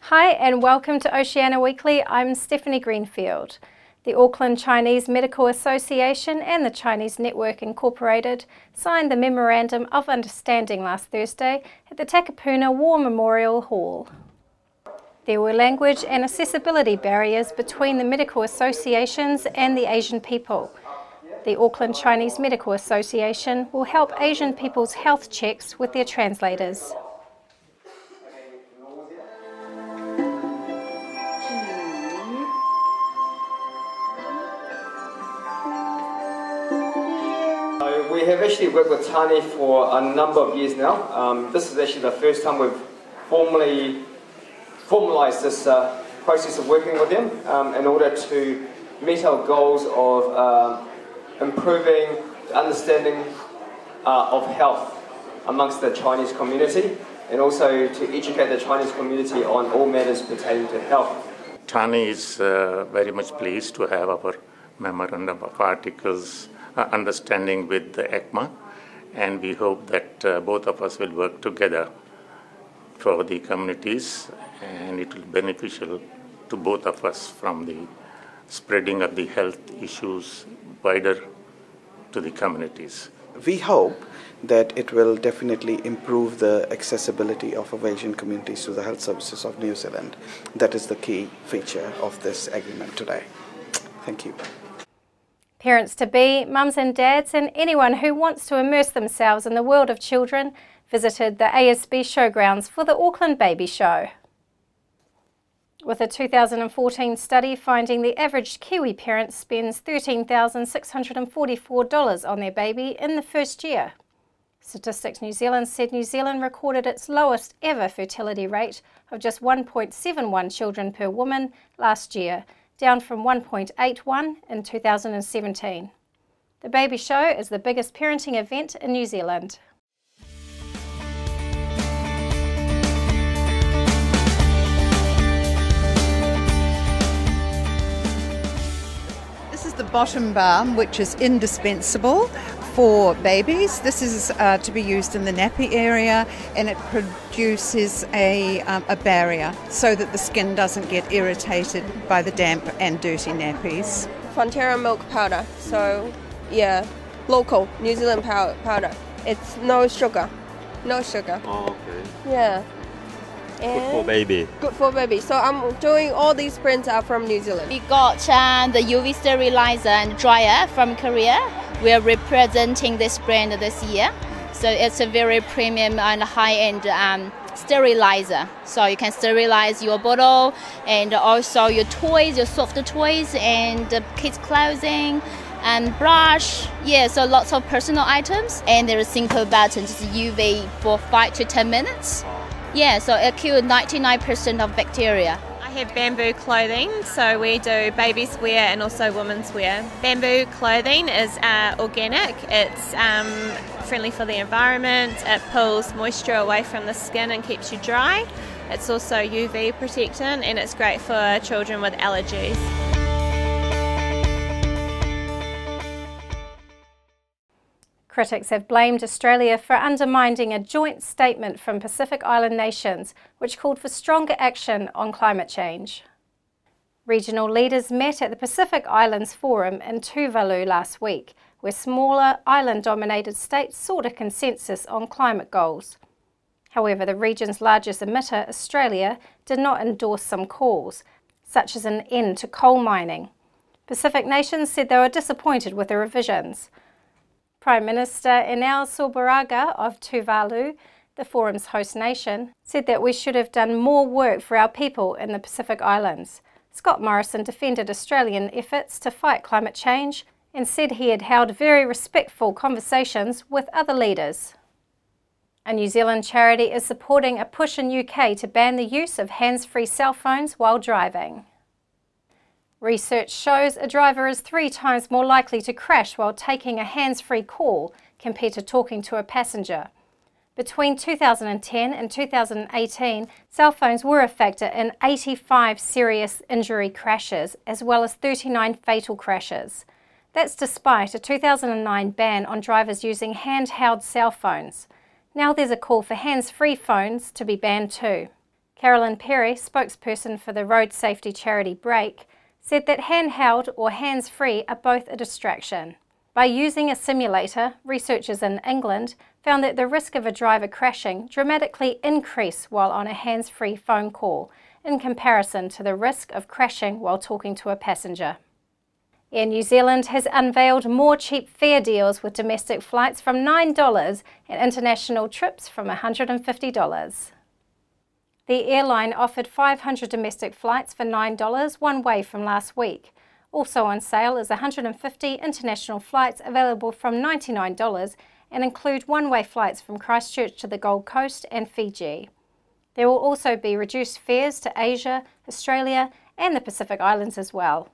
Hi and welcome to Oceania Weekly. I'm Stephanie Greenfield. The Auckland Chinese Medical Association and the Chinese Network Incorporated signed the Memorandum of Understanding last Thursday at the Takapuna War Memorial Hall. There were language and accessibility barriers between the medical associations and the Asian people. The Auckland Chinese Medical Association will help Asian people's health checks with their translators. We have actually worked with Tani for a number of years now. This is actually the first time we've formalised this process of working with them in order to meet our goals of improving the understanding of health amongst the Chinese community and also to educate the Chinese community on all matters pertaining to health. Tani is very much pleased to have our memorandum of articles understanding with the ECMA, and we hope that both of us will work together for the communities, and it will be beneficial to both of us from the spreading of the health issues wider to the communities. We hope that it will definitely improve the accessibility of Asian communities to the health services of New Zealand. That is the key feature of this agreement today. Thank you. Parents-to-be, mums and dads, and anyone who wants to immerse themselves in the world of children visited the ASB showgrounds for the Auckland Baby Show. With a 2014 study finding the average Kiwi parent spends $13,644 on their baby in the first year. Statistics New Zealand said New Zealand recorded its lowest ever fertility rate of just 1.71 children per woman last year, down from 1.81 in 2017. The Baby Show is the biggest parenting event in New Zealand. This is the bottom balm, which is indispensable for babies. This is to be used in the nappy area, and it produces a barrier so that the skin doesn't get irritated by the damp and dirty nappies. Fonterra milk powder, so yeah, local New Zealand powder. It's no sugar. Oh, okay. Yeah. Good for baby. Good for baby. So I'm doing all these prints are from New Zealand. We got the UV sterilizer and dryer from Korea. We are representing this brand this year. So it's a very premium and high-end sterilizer. So you can sterilize your bottle and also your toys, your soft toys and kids' clothing and brush. Yeah, so lots of personal items. And there is a simple button, just UV for 5 to 10 minutes. Yeah, so it kills 99% of bacteria. I have bamboo clothing, so we do babies wear and also women's wear. Bamboo clothing is organic, it's friendly for the environment, it pulls moisture away from the skin and keeps you dry. It's also UV protectant and it's great for children with allergies. Critics have blamed Australia for undermining a joint statement from Pacific Island nations which called for stronger action on climate change. Regional leaders met at the Pacific Islands Forum in Tuvalu last week, where smaller island-dominated states sought a consensus on climate goals. However, the region's largest emitter, Australia, did not endorse some calls, such as an end to coal mining. Pacific nations said they were disappointed with the revisions. Prime Minister Enel Soberaga of Tuvalu, the forum's host nation, said that we should have done more work for our people in the Pacific Islands. Scott Morrison defended Australian efforts to fight climate change and said he had held very respectful conversations with other leaders. A New Zealand charity is supporting a push in UK to ban the use of hands-free cell phones while driving. Research shows a driver is 3 times more likely to crash while taking a hands-free call compared to talking to a passenger. Between 2010 and 2018, cell phones were a factor in 85 serious injury crashes, as well as 39 fatal crashes. That's despite a 2009 ban on drivers using handheld cell phones. Now there's a call for hands-free phones to be banned too. Carolyn Perry, spokesperson for the road safety charity Break, said that handheld or hands-free are both a distraction. By using a simulator, researchers in England found that the risk of a driver crashing dramatically increased while on a hands-free phone call in comparison to the risk of crashing while talking to a passenger. Air New Zealand has unveiled more cheap fare deals with domestic flights from $9 and international trips from $150. The airline offered 500 domestic flights for $9 one way from last week. Also on sale is 150 international flights available from $99 and include one-way flights from Christchurch to the Gold Coast and Fiji. There will also be reduced fares to Asia, Australia and the Pacific Islands as well.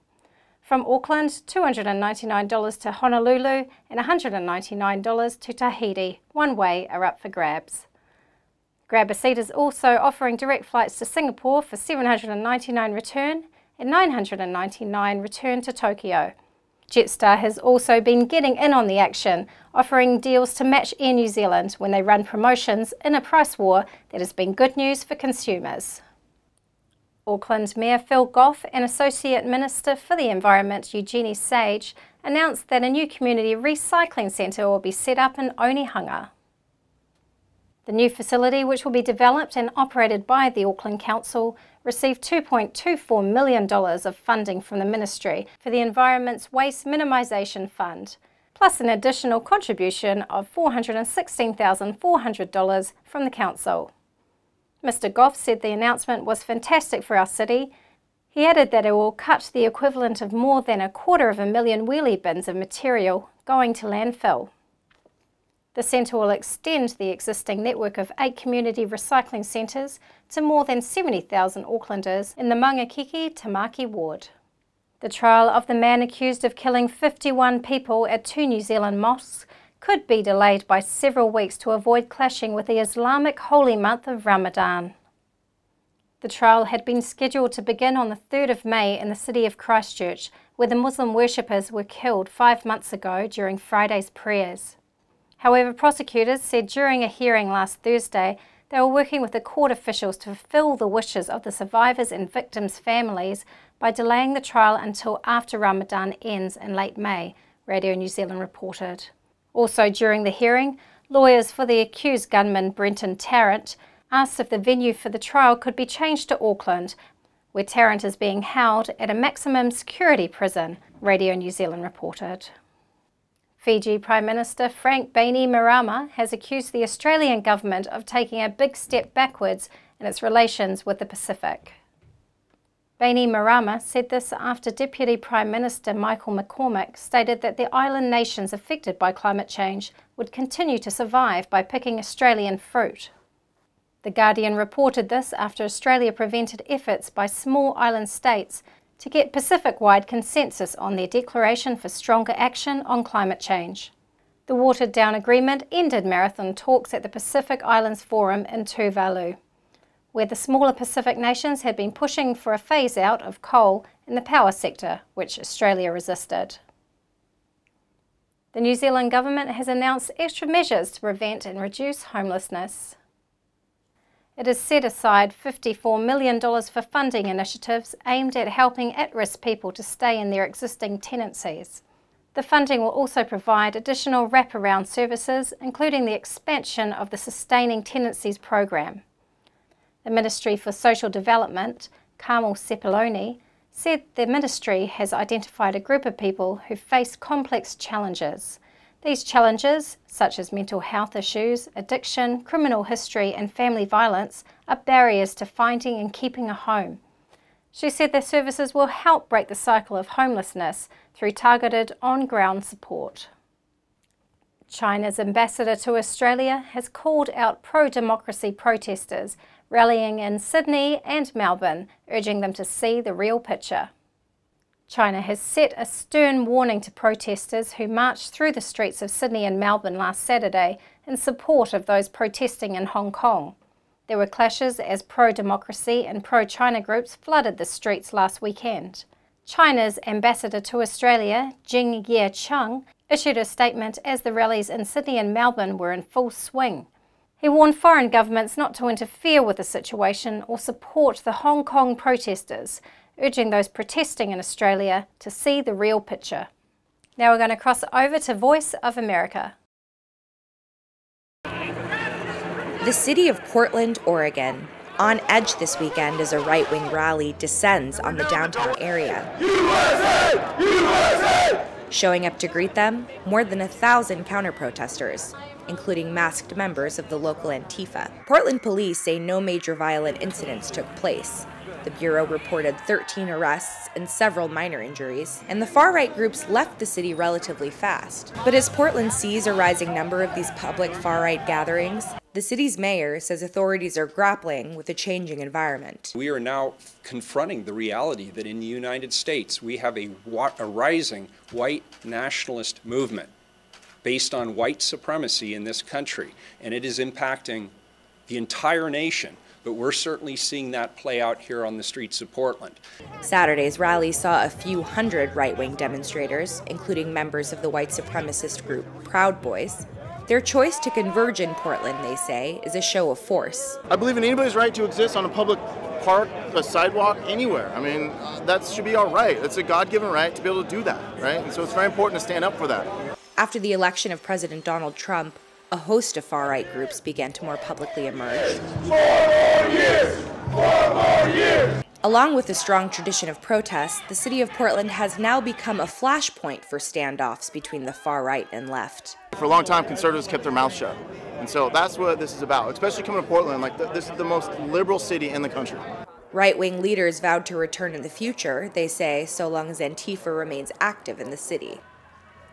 From Auckland, $299 to Honolulu and $199 to Tahiti, one way are up for grabs. Grab a Seat is also offering direct flights to Singapore for $799 return and $999 return to Tokyo. Jetstar has also been getting in on the action, offering deals to match Air New Zealand when they run promotions in a price war that has been good news for consumers. Auckland Mayor Phil Goff and Associate Minister for the Environment Eugenie Sage announced that a new community recycling centre will be set up in Onehunga. The new facility, which will be developed and operated by the Auckland Council, received $2.24 million of funding from the Ministry for the Environment's Waste Minimisation Fund, plus an additional contribution of $416,400 from the Council. Mr Goff said the announcement was fantastic for our city. He added that it will cut the equivalent of more than 250,000 wheelie bins of material going to landfill. The centre will extend the existing network of 8 community recycling centres to more than 70,000 Aucklanders in the Mangakiki Tamaki ward. The trial of the man accused of killing 51 people at 2 New Zealand mosques could be delayed by several weeks to avoid clashing with the Islamic holy month of Ramadan. The trial had been scheduled to begin on the 3rd of May in the city of Christchurch, where the Muslim worshippers were killed 5 months ago during Friday's prayers. However, prosecutors said during a hearing last Thursday they were working with the court officials to fulfil the wishes of the survivors and victims' families by delaying the trial until after Ramadan ends in late May, Radio New Zealand reported. Also during the hearing, lawyers for the accused gunman Brenton Tarrant asked if the venue for the trial could be changed to Auckland, where Tarrant is being held at a maximum security prison, Radio New Zealand reported. Fiji Prime Minister Frank Bainimarama has accused the Australian government of taking a big step backwards in its relations with the Pacific. Bainimarama said this after Deputy Prime Minister Michael McCormack stated that the island nations affected by climate change would continue to survive by picking Australian fruit. The Guardian reported this after Australia prevented efforts by small island states to get Pacific-wide consensus on their declaration for stronger action on climate change. The watered-down agreement ended marathon talks at the Pacific Islands Forum in Tuvalu, where the smaller Pacific nations had been pushing for a phase-out of coal in the power sector, which Australia resisted. The New Zealand government has announced extra measures to prevent and reduce homelessness. It has set aside $54 million for funding initiatives aimed at helping at-risk people to stay in their existing tenancies. The funding will also provide additional wraparound services, including the expansion of the Sustaining Tenancies program. The Ministry for Social Development, Carmel Sepuloni, said the ministry has identified a group of people who face complex challenges. These challenges, such as mental health issues, addiction, criminal history and family violence, are barriers to finding and keeping a home. She said their services will help break the cycle of homelessness through targeted on-ground support. China's ambassador to Australia has called out pro-democracy protesters rallying in Sydney and Melbourne, urging them to see the real picture. China has set a stern warning to protesters who marched through the streets of Sydney and Melbourne last Saturday in support of those protesting in Hong Kong. There were clashes as pro-democracy and pro-China groups flooded the streets last weekend. China's ambassador to Australia, Jing Ye-chung, issued a statement as the rallies in Sydney and Melbourne were in full swing. He warned foreign governments not to interfere with the situation or support the Hong Kong protesters, urging those protesting in Australia to see the real picture. Now we're going to cross over to Voice of America. The city of Portland, Oregon, on edge this weekend as a right-wing rally descends on the downtown area. USA! USA! Showing up to greet them, more than 1,000 counter-protesters, including masked members of the local Antifa. Portland police say no major violent incidents took place. The Bureau reported 13 arrests and several minor injuries, and the far-right groups left the city relatively fast. But as Portland sees a rising number of these public far-right gatherings, the city's mayor says authorities are grappling with a changing environment. We are now confronting the reality that in the United States we have a rising white nationalist movement based on white supremacy in this country, and it is impacting the entire nation. But we're certainly seeing that play out here on the streets of Portland. Saturday's rally saw a few hundred right-wing demonstrators, including members of the white supremacist group Proud Boys. Their choice to converge in Portland, they say, is a show of force. I believe in anybody's right to exist on a public park, a sidewalk, anywhere. I mean, that should be our right. It's a God-given right to be able to do that, right? And so it's very important to stand up for that. After the election of President Donald Trump, a host of far-right groups began to more publicly emerge. 4 more years! 4 more years! Along with a strong tradition of protest, the city of Portland has now become a flashpoint for standoffs between the far right and left. For a long time, conservatives kept their mouths shut. And so that's what this is about, especially coming to Portland. Like, this is the most liberal city in the country. Right-wing leaders vowed to return in the future, they say, so long as Antifa remains active in the city.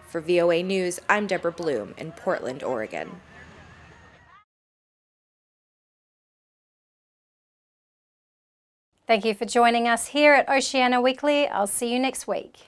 For VOA News, I'm Deborah Bloom in Portland, Oregon. Thank you for joining us here at Oceania Weekly. I'll see you next week.